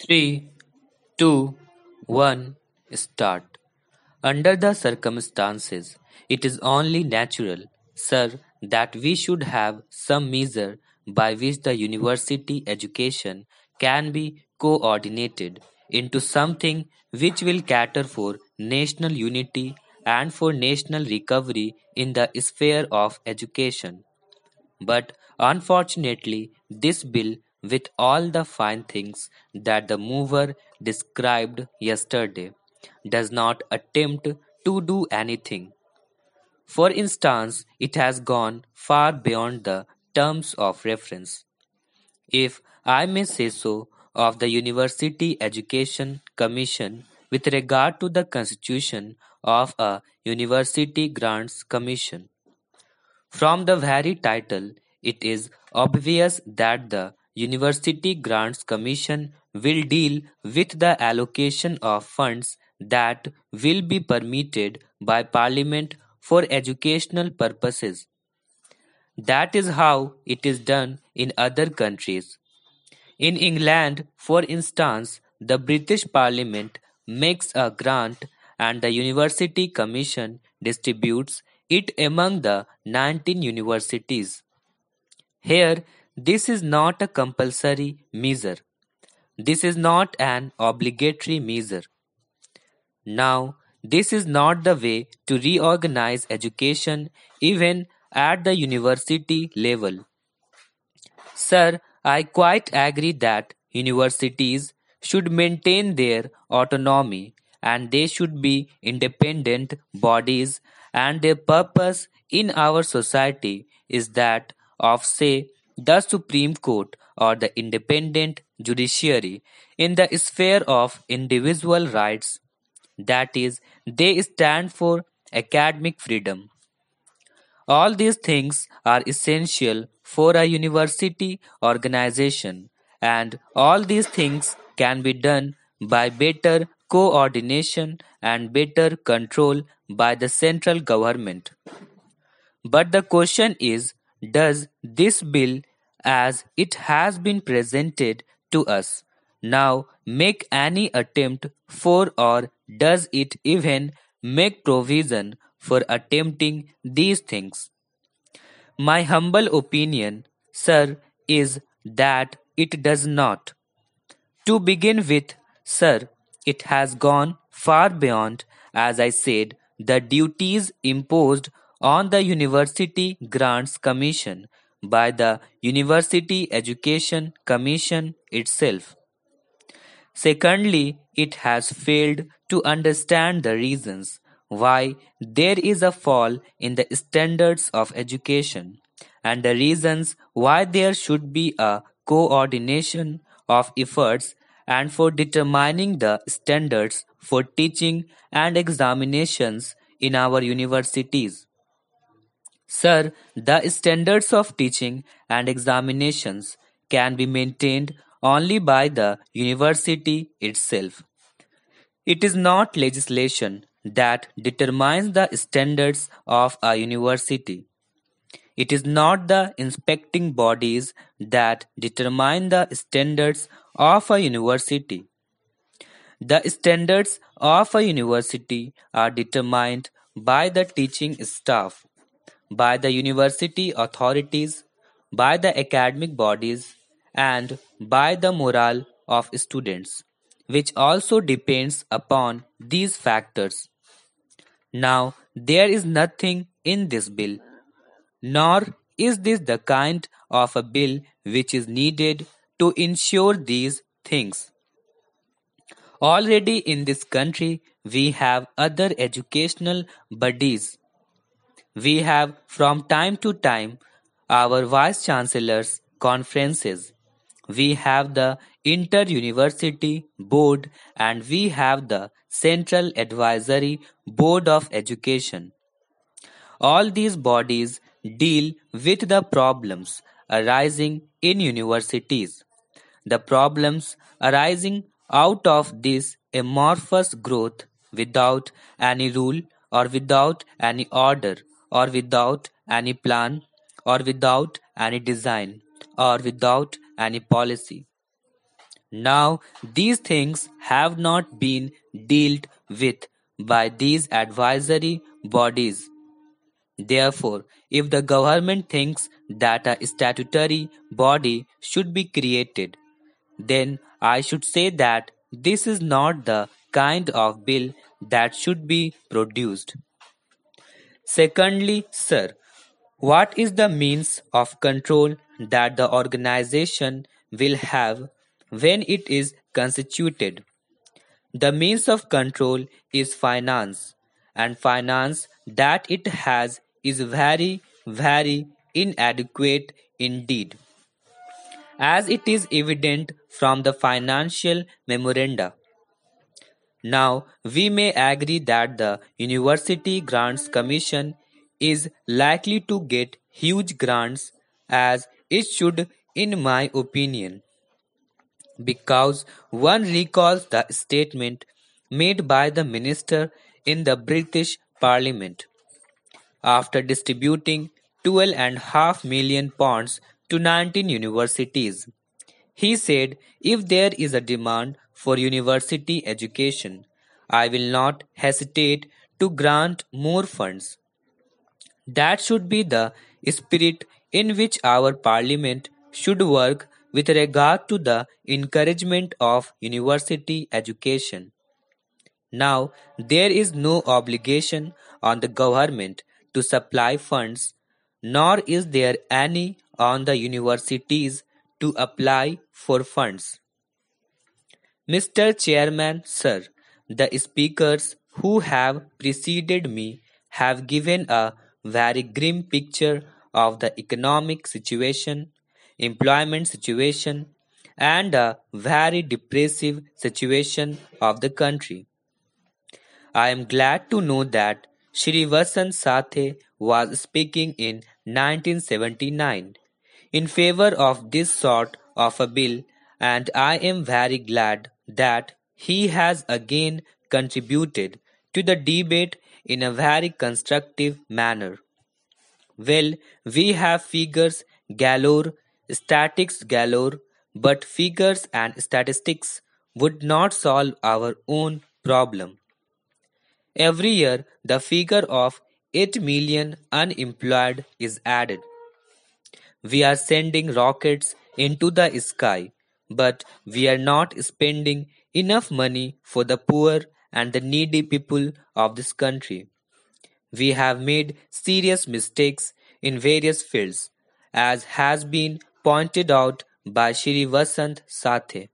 Three, two, one, start. Under the circumstances, it is only natural, sir, that we should have some measure by which the university education can be coordinated into something which will cater for national unity and for national recovery in the sphere of education. But unfortunately, this bill, with all the fine things that the mover described yesterday, does not attempt to do anything. For instance, it has gone far beyond the terms of reference, if I may say so, of the University Education Commission with regard to the constitution of a University Grants Commission. From the very title, it is obvious that the University Grants Commission will deal with the allocation of funds that will be permitted by Parliament for educational purposes. That is how it is done in other countries. In England, for instance, the British Parliament makes a grant and the University Commission distributes it among the 19 universities. Here, this is not a compulsory measure. This is not an obligatory measure. Now, this is not the way to reorganize education even at the university level. Sir, I quite agree that universities should maintain their autonomy and they should be independent bodies, and their purpose in our society is that of, say, the Supreme Court or the independent judiciary in the sphere of individual rights. That is, they stand for academic freedom. All these things are essential for a university organization, and all these things can be done by better coordination and better control by the central government. But the question is, does this bill, as it has been presented to us, now make any attempt for, or does it even make provision for attempting these things? My humble opinion, sir, is that it does not. To begin with, sir, it has gone far beyond, as I said, the duties imposed on the University Grants Commission by the University Education Commission itself. Secondly, it has failed to understand the reasons why there is a fall in the standards of education and the reasons why there should be a coordination of efforts and for determining the standards for teaching and examinations in our universities. Sir, the standards of teaching and examinations can be maintained only by the university itself. It is not legislation that determines the standards of a university. It is not the inspecting bodies that determine the standards of a university. The standards of a university are determined by the teaching staff, by the university authorities, by the academic bodies, and by the morale of students, which also depends upon these factors. Now, there is nothing in this bill, nor is this the kind of a bill which is needed to ensure these things. Already in this country, we have other educational bodies. We have from time to time our vice chancellors' conferences. We have the inter university board and we have the central advisory board of education. All these bodies deal with the problems arising in universities. The problems arising out of this amorphous growth without any rule or without any order or without any plan or without any design or without any policy. Now, these things have not been dealt with by these advisory bodies. Therefore, if the government thinks that a statutory body should be created, then I should say that this is not the kind of bill that should be produced. Secondly, sir, what is the means of control that the organization will have when it is constituted? The means of control is finance, and finance that it has is very, very inadequate indeed, as it is evident from the financial memoranda. Now, we may agree that the University Grants Commission is likely to get huge grants, as it should, in my opinion, because one recalls the statement made by the minister in the British Parliament after distributing 12.5 million pounds to 19 universities. He said, if there is a demand for university education, I will not hesitate to grant more funds. That should be the spirit in which our parliament should work with regard to the encouragement of university education. Now, there is no obligation on the government to supply funds, nor is there any on the universities to apply for funds. Mr. Chairman, sir, the speakers who have preceded me have given a very grim picture of the economic situation, employment situation, and a very depressive situation of the country. I am glad to know that Shri Vasant Sathe was speaking in 1979 in favor of this sort of a bill, and I am very glad that he has again contributed to the debate in a very constructive manner. Well, we have figures galore, statistics galore, but figures and statistics would not solve our own problem. Every year, the figure of 8 million unemployed is added. We are sending rockets into the sky, but we are not spending enough money for the poor and the needy people of this country. We have made serious mistakes in various fields, as has been pointed out by Shri Vasant Sathe.